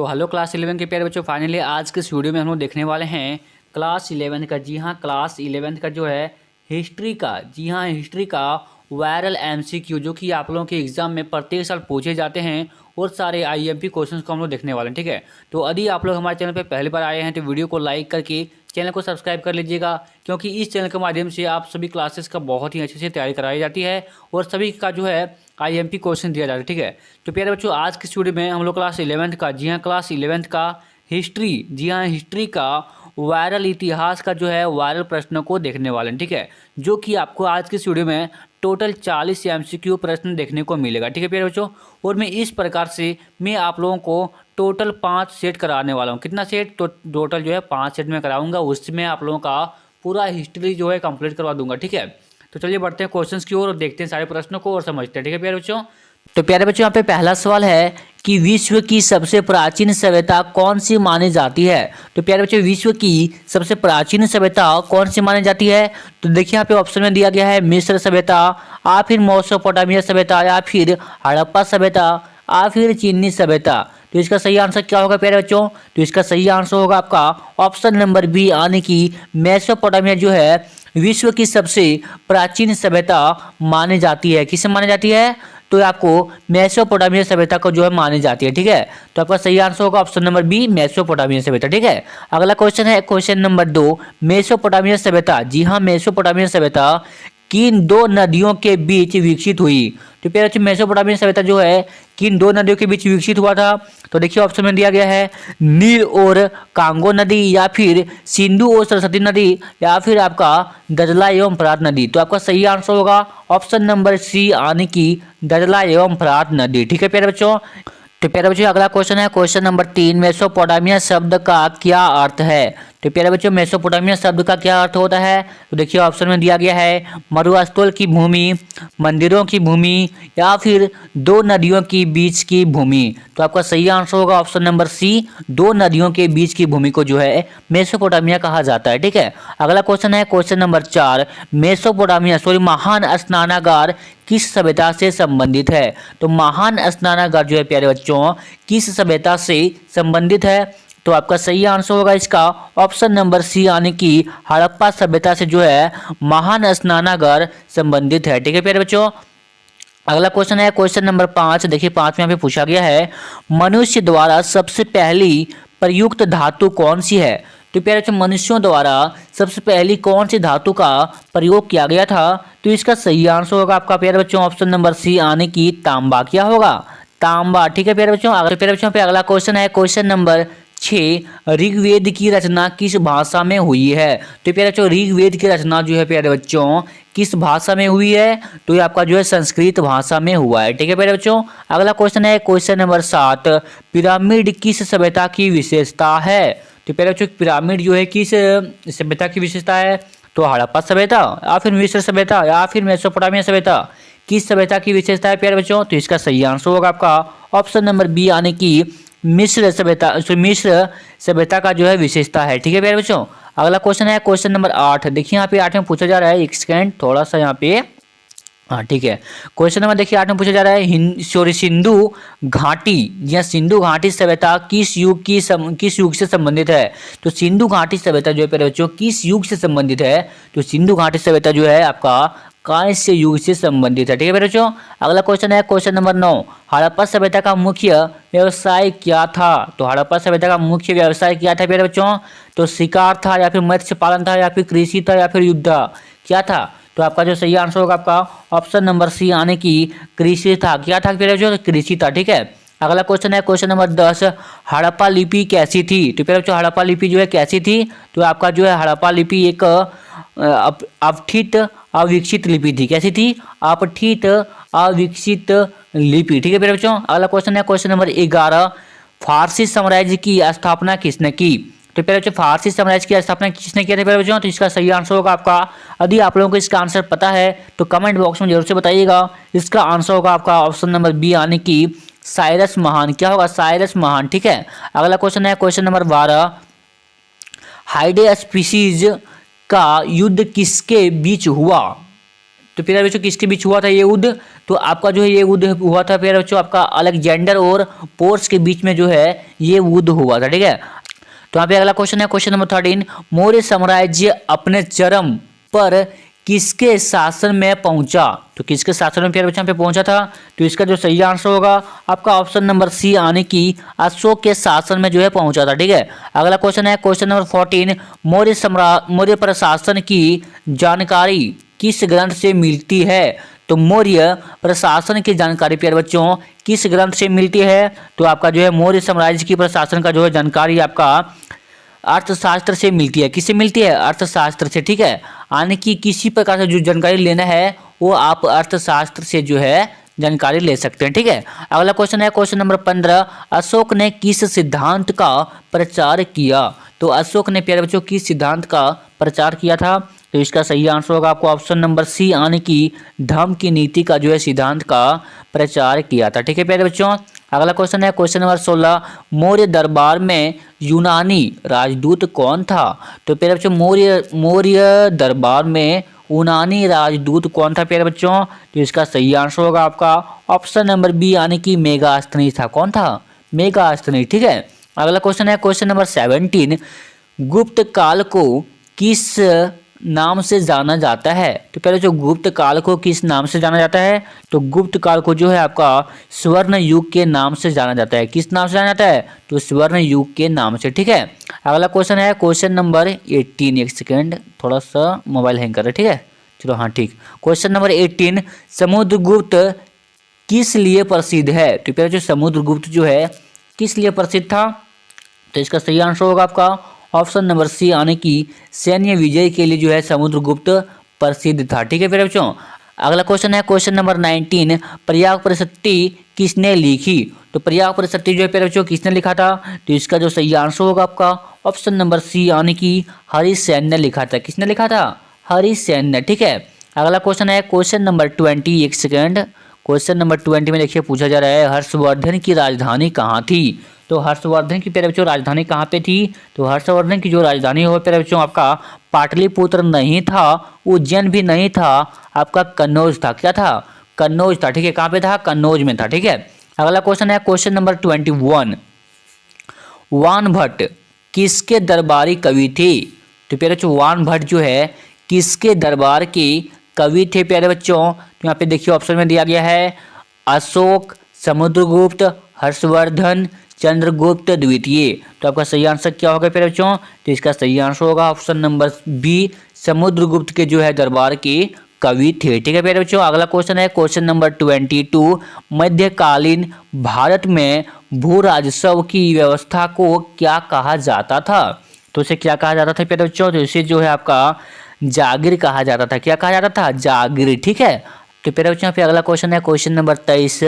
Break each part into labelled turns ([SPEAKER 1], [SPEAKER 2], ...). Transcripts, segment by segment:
[SPEAKER 1] तो hello class 11 के प्यारे बच्चों, फाइनली आज के इस वीडियो में हम लोग देखने वाले हैं क्लास 11 का। जी हाँ, क्लास 11 का जो है हिस्ट्री का। जी हाँ, हिस्ट्री का वायरल एमसीक्यू जो कि आप लोगों के एग्जाम में प्रत्येक साल पूछे जाते हैं और सारे आईएमपी क्वेश्चंस को हम लोग देखने वाले हैं। ठीक है, तो यदि आप लोग हमारे चैनल पर पहली बार आए हैं तो वीडियो को लाइक करके चैनल को सब्सक्राइब कर लीजिएगा, क्योंकि इस चैनल के माध्यम से आप सभी क्लासेस का बहुत ही अच्छे से तैयारी कराई जाती है और सभी का जो है आईएमपी क्वेश्चन दिया जाता है। ठीक है, तो प्यारे बच्चों, आज की स्टूडियो में हम लोग क्लास 11 का, जी हाँ क्लास 11 का हिस्ट्री, जी हाँ हिस्ट्री का वायरल इतिहास का जो है वायरल प्रश्नों को देखने वाले हैं। ठीक है, जो कि आपको आज की स्टूडियो में टोटल 40 एमसीक्यू प्रश्न देखने को मिलेगा। ठीक है प्यारे बच्चों, और मैं इस प्रकार से मैं आप लोगों को टोटल 5 सेट कराने वाला हूँ। कितना सेट? तो टोटल जो है 5 सेट में कराऊंगा, उसमें आप लोगों का पूरा हिस्ट्री जो है कंप्लीट करवा दूंगा। ठीक है, तो चलिए बढ़ते हैं क्वेश्चंस की ओर और देखते हैं सारे प्रश्नों को और समझते हैं। ठीक है प्यारे बच्चों, तो प्यारे बच्चों यहाँ पे पहला सवाल है कि विश्व की सबसे प्राचीन सभ्यता कौन सी मानी जाती है। तो प्यारे बच्चों, विश्व की सबसे प्राचीन सभ्यता कौन सी मानी जाती है? तो देखिए यहाँ पे ऑप्शन में दिया गया है मिस्र सभ्यता, या फिर मेसोपोटामिया सभ्यता, या फिर हड़प्पा सभ्यता, या फिर चीनी सभ्यता। तो इसका सही आंसर क्या होगा प्यारे बच्चों? तो इसका सही आंसर होगा आपका ऑप्शन नंबर बी, यानी कि मेसोपोटामिया जो है विश्व की सबसे प्राचीन सभ्यता मानी जाती है। किसे मानी जाती है? तो आपको मेसोपोटामिया सभ्यता को जो है मानी जाती है। ठीक है, तो आपका सही आंसर होगा ऑप्शन नंबर बी, मेसोपोटामिया सभ्यता। ठीक है, अगला क्वेश्चन है क्वेश्चन नंबर 2, मेसोपोटामिया सभ्यता। जी हाँ, मेसोपोटामिया सभ्यता किन दो नदियों के बीच विकसित हुई? तो प्यारे बच्चों, मेसोपोटामिया सभ्यता जो है किन दो नदियों के बीच विकसित हुआ था? तो देखिए ऑप्शन में दिया गया है नील और कांगो नदी, या फिर सिंधु और सरस्वती नदी, या फिर आपका दजला एवं फरात नदी। तो आपका सही आंसर होगा ऑप्शन नंबर सी, यानी कि दजला एवं फरात नदी। ठीक है प्यारे बच्चों, तो प्यारे बच्चों अगला क्वेश्चन है क्वेश्चन नंबर 3, मेसोपोटामिया शब्द का क्या अर्थ है? तो प्यारे बच्चों, मेसोपोटामिया शब्द का क्या अर्थ होता है? तो देखिए ऑप्शन में दिया गया है मरुस्थल की भूमि, मंदिरों की भूमि, या फिर दो नदियों के बीच की भूमि। तो आपका सही आंसर होगा ऑप्शन नंबर सी, दो नदियों के बीच की भूमि को जो है मेसोपोटामिया कहा जाता है। ठीक है, अगला क्वेश्चन है क्वेश्चन नंबर 4, मेसोपोटामिया महान स्नानागार किस सभ्यता से संबंधित है? तो महान स्नानागार जो है प्यारे बच्चों किस सभ्यता से संबंधित है? तो आपका सही आंसर होगा इसका ऑप्शन नंबर सी, यानी कि हड़प्पा सभ्यता से जो है महान स्नानागार संबंधित है। ठीक है प्यारे बच्चों, अगला क्वेश्चन है क्वेश्चन नंबर 5। देखिए 5 में यहाँ पे पूछा गया है मनुष्य द्वारा सबसे पहली प्रयुक्त धातु कौन सी है? तो प्यारे बच्चों, मनुष्यों द्वारा सबसे पहली कौन सी धातु का प्रयोग किया गया था? तो इसका सही आंसर होगा आपका प्यारे बच्चों ऑप्शन नंबर सी, यानी कि तांबा। क्या होगा? तांबा। ठीक है प्यारे बच्चों, अगले प्यारे बच्चों पे अगला क्वेश्चन है क्वेश्चन नंबर 6, ऋग्वेद की रचना किस भाषा में हुई है? तो प्यारे बच्चों, ऋग्वेद की रचना जो है प्यारे बच्चों किस भाषा में हुई है? तो ये आपका जो है संस्कृत भाषा में हुआ है। ठीक है प्यारे बच्चों, अगला क्वेश्चन है क्वेश्चन नंबर 7, पिरामिड किस सभ्यता की विशेषता है? तो प्यारे बच्चों, पिरामिड जो है किस सभ्यता की विशेषता है? तो हड़प्पा सभ्यता, या फिर मिस्र सभ्यता, या फिर मेसोपोटामिया सभ्यता, किस सभ्यता की विशेषता है प्यारे बच्चों? तो इसका सही आंसर होगा आपका ऑप्शन नंबर बी, यानी कि मिस्र सभ्यता, मिस्र सभ्यता का जो है विशेषता है। ठीक है प्यारे बच्चों, अगला क्वेश्चन है क्वेश्चन नंबर 8। देखिए यहाँ पे 8 में पूछा जा रहा है, एक सेकेंड थोड़ा सा यहाँ पे, हाँ ठीक है, क्वेश्चन नंबर देखिए 8 में पूछा जा रहा है सिंधु घाटी, या सिंधु घाटी सभ्यता किस युग से संबंधित है? तो सिंधु घाटी सभ्यता जो है प्यारे बच्चों किस युग से संबंधित है? तो सिंधु घाटी सभ्यता जो है आपका कांस्य युग से संबंधित है। ठीक है प्यारे बच्चों, अगला क्वेश्चन है क्वेश्चन नंबर 9, हड़प्पा सभ्यता का मुख्य व्यवसाय क्या था? तो हड़प्पा सभ्यता का मुख्य व्यवसाय क्या था प्यारे बच्चों? तो शिकार था, या फिर मत्स्य पालन था, या फिर कृषि था, या फिर युद्ध, क्या था? तो आपका जो सही आंसर होगा आपका ऑप्शन नंबर सी, यानी कि कृषि था। क्या था प्यारे बच्चों? कृषि था। ठीक है, अगला क्वेश्चन है क्वेश्चन नंबर 10, हड़प्पा लिपि कैसी थी? तो प्यारे बच्चों, हड़प्पा लिपि जो है कैसी थी? तो आपका जो है हड़प्पा लिपि एक अपठित अविकसित लिपि थी। कैसी थी? अपठित अविकसित लिपि। ठीक है प्यारे बच्चों, अगला क्वेश्चन है क्वेश्चन नंबर 11, फारसी साम्राज्य की स्थापना किसने की? तो प्यारे बच्चों, फारसी साम्राज्य की स्थापना किसने किया था प्यारे बच्चों? तो इसका सही आंसर होगा आपका, यदि आप लोगों को इसका आंसर पता है तो कमेंट बॉक्स में जरूर से बताइएगा। इसका आंसर होगा आपका ऑप्शन नंबर बी, यानी कि साइरस महान। क्या होगा? साइरस महान। ठीक है, अगला क्वेश्चन है क्वेश्चन नंबर 12, हाइडे स्पीसीज का युद्ध किसके बीच हुआ? तो प्यारे बच्चों किसके बीच हुआ था ये युद्ध? तो आपका जो है ये युद्ध हुआ था प्यारे बच्चों आपका अलेक्जेंडर और पोर्स के बीच में जो है ये युद्ध हुआ था, ठीक है। तो यहाँ पे अगला क्वेश्चन है, क्वेश्चन नंबर 13, मौर्य साम्राज्य अपने चरम पर किसके शासन में पहुंचा? तो किसके शासन में प्यारे बच्चों पे पहुंचा था? तो इसका जो सही आंसर होगा आपका ऑप्शन नंबर सी, यानी कि अशोक के शासन में जो है पहुंचा था, ठीक है। अगला क्वेश्चन है, क्वेश्चन नंबर 14, मौर्य प्रशासन की जानकारी किस ग्रंथ से मिलती है? तो मौर्य प्रशासन की जानकारी प्यारे बच्चों किस ग्रंथ से मिलती है? तो आपका जो है मौर्य साम्राज्य की प्रशासन का जो है जानकारी आपका अर्थशास्त्र से मिलती है। किससे मिलती है? अर्थशास्त्र से, ठीक है। यानी कि किसी प्रकार से जो जानकारी लेना है वो आप अर्थशास्त्र से जो है जानकारी ले सकते हैं, ठीक है। अगला क्वेश्चन है, क्वेश्चन नंबर 15, अशोक ने किस सिद्धांत का प्रचार किया? तो अशोक ने प्यारे बच्चों किस सिद्धांत का प्रचार किया था? तो इसका सही आंसर होगा आपको ऑप्शन नंबर सी, यानी कि धम्म की नीति का जो है सिद्धांत का प्रचार किया था, ठीक है प्यारे बच्चों। अगला क्वेश्चन है, क्वेश्चन नंबर 16, मौर्य दरबार में यूनानी राजदूत कौन था? तो प्यारे बच्चों मौर्य दरबार में यूनानी राजदूत कौन था प्यारे बच्चों? तो इसका सही आंसर होगा आपका ऑप्शन नंबर बी, यानी कि मेगास्थनीज था। कौन था? मेगास्थनीज, ठीक है। अगला क्वेश्चन है, क्वेश्चन नंबर 17, गुप्त काल को किस नाम से जाना जाता है? तो पहले जो गुप्त काल को किस नाम से जाना जाता है? तो गुप्त काल को जो है आपका स्वर्ण युग के नाम से जाना जाता है। किस नाम से जाना जाता है? तो स्वर्ण युग के नाम से, ठीक है। अगला क्वेश्चन है, क्वेश्चन नंबर 18, एक सेकेंड थोड़ा सा मोबाइल हैंग कर रहा है, ठीक है। चलो हाँ ठीक। क्वेश्चन नंबर 18, समुद्रगुप्त किस लिए प्रसिद्ध है? तो पहले जो समुद्रगुप्त जो है किस लिए प्रसिद्ध था? तो इसका सही आंसर होगा आपका ऑप्शन नंबर सी, यानी कि सैन्य विजय के लिए जो है समुद्रगुप्त प्रसिद्ध था, ठीक है प्यारे बच्चों। अगला क्वेश्चन है, क्वेश्चन नंबर 19, प्रयाग परिषत्ति किसने लिखी? तो प्रयाग परिषत्ति जो है प्यारे बच्चों किसने लिखा था? तो इसका जो सही आंसर होगा आपका ऑप्शन नंबर सी, यानी कि हरिसेन ने लिखा था। किसने लिखा था? हरिसेन ने, ठीक है। अगला क्वेश्चन है, क्वेश्चन नंबर 20, एक सेकेंड। क्वेश्चन नंबर 20 में देखिए पूछा जा रहा है, हर्षवर्धन की राजधानी कहाँ थी? तो हर्षवर्धन की प्यारे बच्चों राजधानी कहाँ पे थी? तो हर्षवर्धन की जो राजधानी हो प्यारे बच्चों आपका पाटलिपुत्र नहीं था, उज्जैन भी नहीं था, आपका कन्नौज था। क्या था? कन्नौज था, ठीक है। कहाँ पे था? कन्नौज में था, ठीक है। अगला क्वेश्चन है, क्वेश्चन नंबर 21, वान भट्ट किसके दरबारी कवि थे? तो प्यारे बच्चों वान भट्ट जो है किसके दरबार के कवि थे प्यारे बच्चों? तो यहाँ पे देखिए ऑप्शन में दिया गया है अशोक, समुद्रगुप्त, हर्षवर्धन, चंद्रगुप्त द्वितीय। तो आपका सही आंसर क्या होगा प्यारे बच्चों? तो इसका सही आंसर होगा ऑप्शन नंबर बी, समुद्रगुप्त के जो है दरबार के कवि थे, ठीक है प्यारे बच्चों। अगला क्वेश्चन है, क्वेश्चन नंबर 22, मध्यकालीन भारत में भू राजस्व की व्यवस्था को क्या कहा जाता था? तो इसे क्या कहा जाता था प्यारे बच्चों? तो इसे जो है आपका जागीर कहा जाता था। क्या कहा जाता था? जागीर, ठीक है। तो प्यारे बच्चों पे अगला क्वेश्चन है, क्वेश्चन नंबर 23,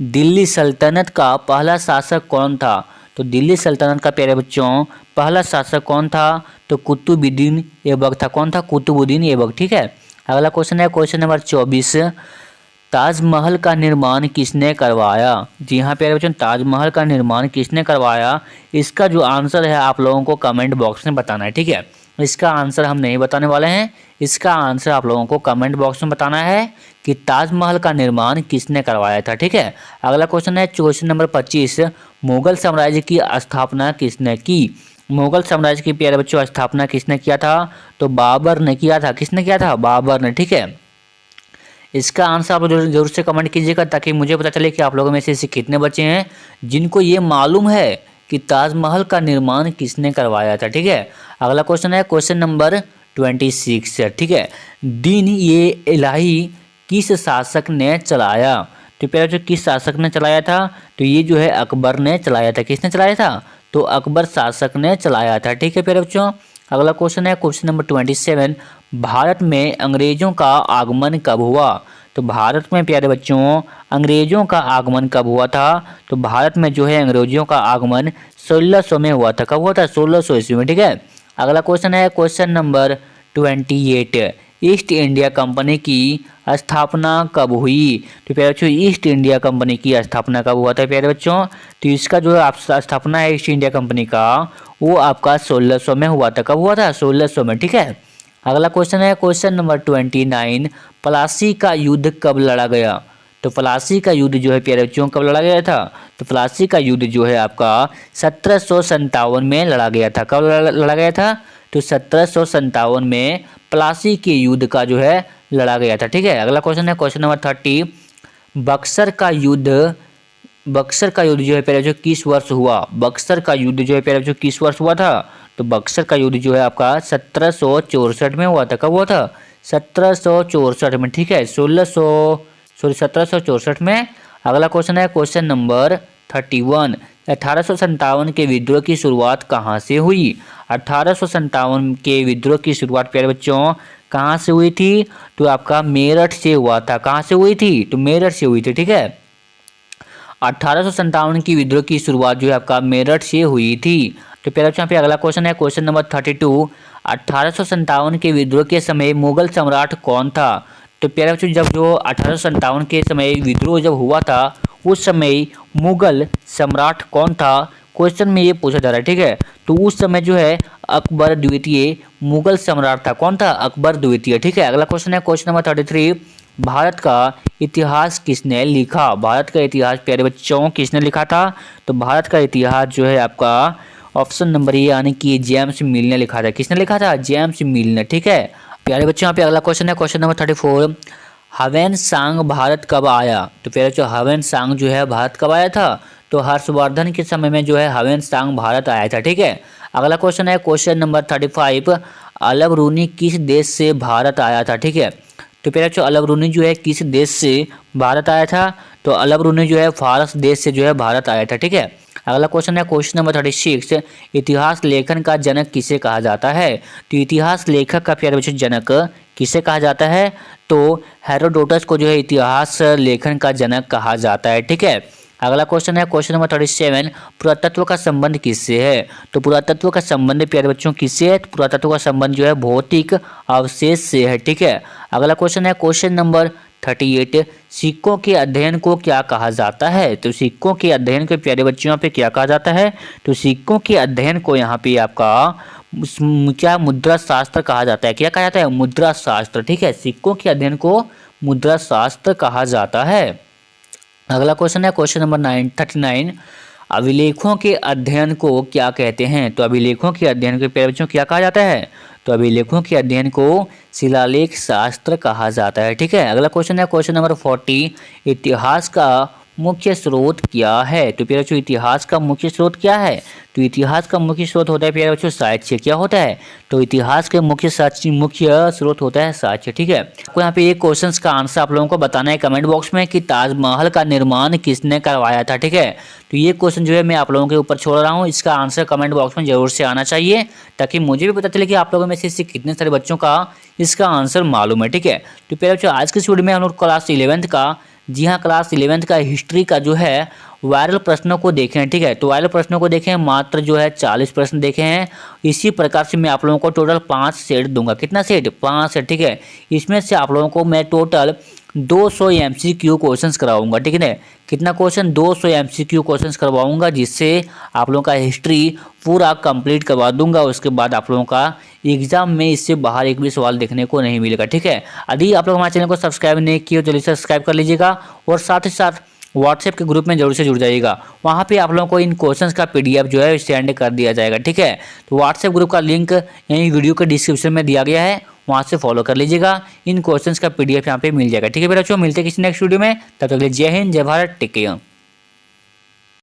[SPEAKER 1] दिल्ली सल्तनत का पहला शासक कौन था? तो दिल्ली सल्तनत का प्यारे बच्चों पहला शासक कौन था? तो कुतुबुद्दीन ऐबक था। कौन था? कुतुबुद्दीन ऐबक, ठीक है। अगला क्वेश्चन है, क्वेश्चन नंबर 24, ताजमहल का निर्माण किसने करवाया? जी हाँ प्यारे बच्चों, ताजमहल का निर्माण किसने करवाया? इसका जो आंसर है आप लोगों को कमेंट बॉक्स में बताना है, ठीक है। इसका आंसर हम नहीं बताने वाले हैं, इसका आंसर आप लोगों को कमेंट बॉक्स में बताना है कि ताजमहल का निर्माण किसने करवाया था, ठीक है। अगला क्वेश्चन है, क्वेश्चन नंबर 25, मुगल साम्राज्य की स्थापना किसने की? मुगल साम्राज्य की प्यारे बच्चों स्थापना किसने किया था? तो बाबर ने किया था। किसने किया था? बाबर ने, ठीक है। इसका आंसर आप जरूर से कमेंट कीजिएगा ताकि मुझे पता चले कि आप लोगों में से ऐसे कितने बच्चे हैं जिनको ये मालूम है कि ताजमहल का निर्माण किसने करवाया था, ठीक है। अगला क्वेश्चन है, क्वेश्चन नंबर 26, ठीक है। दीन ये इलाही किस शासक ने चलाया? तो पहले जो किस शासक ने चलाया था? तो ये जो है अकबर ने चलाया था। किसने चलाया था? तो अकबर शासक ने चलाया था, ठीक है प्यारे बच्चों। अगला क्वेश्चन है, क्वेश्चन नंबर 27, भारत में अंग्रेजों का आगमन कब हुआ? तो भारत में प्यारे बच्चों अंग्रेजों का आगमन कब हुआ था? तो भारत में जो है अंग्रेजों का आगमन 1600 में हुआ था। कब हुआ था? 1600 ईस्वी में, ठीक है। अगला क्वेश्चन है, question number 28, east India company की स्थापना कब हुई? तो प्यारे बच्चों ईस्ट इंडिया कंपनी की स्थापना कब हुआ था प्यारे बच्चों? तो इसका जो स्थापना है ईस्ट इंडिया कंपनी का वो आपका 1600 में हुआ था। कब हुआ था? 1600 में, ठीक है। अगला क्वेश्चन है क्वेश्चन नंबर 29, प्लासी का युद्ध कब लड़ा गया? तो प्लासी का युद्ध जो है प्यारे बच्चों कब लड़ा गया था? तो प्लासी का युद्ध जो है आपका 1757 में लड़ा गया था। कब लड़ा गया था? तो 1757 में प्लासी के युद्ध का जो है लड़ा गया था। ठीक है, अगला क्वेश्चन है क्वेश्चन नंबर 30, बक्सर का युद्ध जो है प्यारे बच्चों किस वर्ष हुआ? बक्सर का युद्ध जो है प्यारे बच्चों किस वर्ष हुआ था? तो बक्सर का युद्ध जो है आपका 1764 में हुआ था। कब हुआ था? 1764 में। ठीक है, 1764 में। अगला क्वेश्चन है क्वेश्चन नंबर 31, 1857 के विद्रोह की शुरुआत कहाँ से हुई? 1857 के विद्रोह की शुरुआत प्यारे बच्चों कहाँ से हुई थी? तो आपका मेरठ से हुआ था। कहाँ से हुई थी? तो मेरठ से हुई थी। ठीक है, 1857 की विद्रोह की शुरुआत जो है आपका मेरठ से हुई थी। तो प्यारे बच्चों यहाँ पे अगला क्वेश्चन है क्वेश्चन नंबर 32, 1857 के विद्रोह के समय मुगल सम्राट कौन था? तो प्यारे बच्चों जब जो 1857 के समय विद्रोह जब हुआ था उस समय मुगल सम्राट कौन था? क्वेश्चन में ये पूछा जा रहा है। ठीक है, तो उस समय जो है अकबर द्वितीय मुगल सम्राट था। कौन था? अकबर द्वितीय। ठीक है, अगला क्वेश्चन है क्वेश्चन नंबर 33, भारत का इतिहास किसने लिखा? भारत का इतिहास प्यारे बच्चों किसने लिखा था? तो भारत का इतिहास जो है आपका ऑप्शन नंबर ए यानी कि जेम्स मिल ने लिखा था। किसने लिखा था? जेम्स मिल ने। ठीक है, प्यारे बच्चों यहाँ पे अगला क्वेश्चन है क्वेश्चन नंबर 34, हवेन सांग भारत कब आया? तो प्यारे बच्चों हवेन सांग जो है भारत कब आया था? तो हर्षवर्धन के समय में जो है हवेन सांग भारत आया था। ठीक है, अगला क्वेश्चन है क्वेश्चन नंबर 35, अल ब्रूनी किस देश से भारत आया था? ठीक है, तो प्यारे बच्चों अल ब्रूनी जो है किस देश से भारत आया था? तो अल ब्रूनी जो है फारस देश से जो है भारत आया था। ठीक है, अगला क्वेश्चन है क्वेश्चन नंबर 36, इतिहास लेखन का जनक किसे कहा जाता है? तो इतिहास लेखक का प्यारे बच्चों जनक किसे कहा जाता है? तो हेरोडोटस को जो है इतिहास लेखन का जनक कहा जाता है। ठीक है, अगला क्वेश्चन है क्वेश्चन नंबर 37, पुरातत्व का संबंध किससे है? तो पुरातत्व का संबंध प्यारे बच्चों किससे है? पुरातत्व का संबंध जो है भौतिक अवशेष से है। ठीक है, अगला क्वेश्चन है क्वेश्चन नंबर 38, सिक्कों के अध्ययन को क्या कहा जाता है? तो सिक्कों के अध्ययन को प्यारे बच्चों यहाँ पे क्या कहा जाता है? तो सिक्कों के अध्ययन को यहाँ पे आपका क्या मुद्रा शास्त्र कहा जाता है। क्या कहा जाता है? मुद्रा शास्त्र। ठीक है, सिक्कों के अध्ययन को मुद्रा शास्त्र कहा जाता है। अगला क्वेश्चन है क्वेश्चन नंबर 39, अभिलेखों के अध्ययन को क्या कहते हैं? तो अभिलेखों के अध्ययन को प्यारे बच्चों क्या कहा जाता है? तो अभिलेखों के अध्ययन को शिलालेख शास्त्र कहा जाता है। ठीक है, अगला क्वेश्चन है क्वेश्चन नंबर 40, इतिहास का मुख्य स्रोत क्या है? तो प्यारे बच्चों इतिहास का मुख्य स्रोत क्या है? तो इतिहास का मुख्य स्रोत होता है प्यारे बच्चों साहित्य। क्या होता है? तो इतिहास के मुख्य स्रोत होता है साहित्य। ठीक है, आपको यहाँ पे एक क्वेश्चन का आंसर आप लोगों को बताना है कमेंट बॉक्स में कि ताजमहल का निर्माण किसने करवाया था। ठीक है, तो ये क्वेश्चन जो है मैं आप लोगों के ऊपर छोड़ रहा हूँ, इसका आंसर कमेंट बॉक्स में जरूर से आना चाहिए ताकि मुझे भी पता चले कि आप लोगों में से कितने सारे बच्चों का इसका आंसर मालूम है। ठीक है, तो प्यारे बच्चों आज के वीडियो में हम लोग क्लास 11th का, जी हाँ क्लास 11th का हिस्ट्री का जो है वायरल प्रश्नों को देखे हैं। ठीक है, तो वायरल प्रश्नों को देखे हैं, मात्र जो है 40 प्रश्न देखे हैं। इसी प्रकार से मैं आप लोगों को टोटल 5 सेट दूंगा। कितना सेट? 5 सेट। ठीक है, इसमें से आप लोगों को मैं टोटल 200 MCQ क्वेश्चंस कराऊंगा। ठीक है, कितना क्वेश्चन? 200 MCQ क्वेश्चंस करवाऊंगा, जिससे आप लोगों का हिस्ट्री पूरा कंप्लीट करवा दूंगा। उसके बाद आप लोगों का एग्जाम में इससे बाहर एक भी सवाल देखने को नहीं मिलेगा। ठीक है, यदि आप लोग हमारे चैनल को सब्सक्राइब नहीं किए तो जल्दी से सब्सक्राइब कर लीजिएगा और साथ ही साथ व्हाट्सएप के ग्रुप में जरूर से जुड़ जाइएगा। वहाँ पे आप लोगों को इन क्वेश्चंस का PDF जो है सेंड कर दिया जाएगा। ठीक है, तो व्हाट्सएप ग्रुप का लिंक यही वीडियो के डिस्क्रिप्शन में दिया गया है, वहाँ से फॉलो कर लीजिएगा। इन क्वेश्चंस का PDF यहाँ पे मिल जाएगा। ठीक है बच्चों, मिलते हैं किसी नेक्स्ट वीडियो में, तब तक के लिए जय हिंद, जय भारत, टेक केयर।